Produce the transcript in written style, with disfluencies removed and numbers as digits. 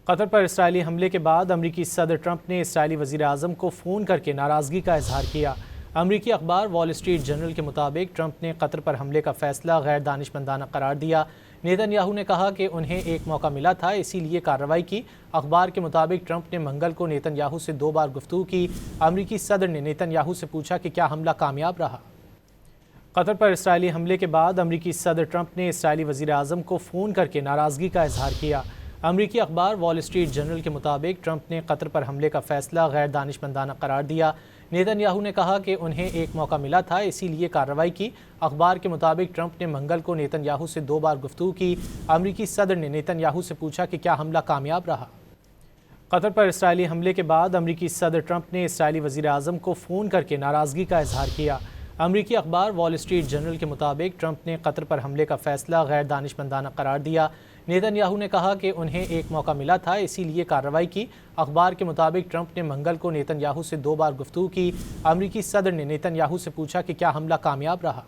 قطر پر اسرائیلی حملے کے بعد امریکی صدر ٹرمپ نے اسرائیلی وزیر اعظم کو فون کر کے ناراضگی کا اظہار کیا۔ امریکی اخبار وال اسٹریٹ جرنل کے مطابق ٹرمپ نے قطر پر حملے کا فیصلہ غیر دانشمندانہ قرار دیا۔ نیتن یاہو نے کہا کہ انہیں ایک موقع ملا تھا، اسی لیے کارروائی کی۔ اخبار کے مطابق ٹرمپ نے منگل کو نیتن یاہو سے 2 بار گفتگو کی۔ امریکی صدر نے نیتن یاہو سے پوچھا کہ کیا حملہ کامیاب رہا۔ قطر پر اسرائیلی حملے کے بعد امریکی صدر ٹرمپ نے اسرائیلی وزیر اعظم کو فون کر کے ناراضگی کا اظہار کیا۔ امریکی اخبار وال اسٹریٹ جرنل کے مطابق ٹرمپ نے قطر پر حملے کا فیصلہ غیر دانشمندانہ قرار دیا۔ نیتن یاہو نے کہا کہ انہیں ایک موقع ملا تھا، اسی لیے کارروائی کی۔ اخبار کے مطابق ٹرمپ نے منگل کو نیتن یاہو سے 2 بار گفتگو کی۔ امریکی صدر نے نیتن یاہو سے پوچھا کہ کیا حملہ کامیاب رہا۔ قطر پر اسرائیلی حملے کے بعد امریکی صدر ٹرمپ نے اسرائیلی وزیر اعظم کو فون کر کے ناراضگی کا اظہار کیا۔ امریکی اخبار وال اسٹریٹ جرنل کے مطابق ٹرمپ نے قطر پر حملے کا فیصلہ غیر دانشمندانہ قرار دیا۔ نیتن یاہو نے کہا کہ انہیں ایک موقع ملا تھا، اسی لیے کارروائی کی۔ اخبار کے مطابق ٹرمپ نے منگل کو نیتن یاہو سے 2 بار گفتگو کی۔ امریکی صدر نے نیتن یاہو سے پوچھا کہ کیا حملہ کامیاب رہا۔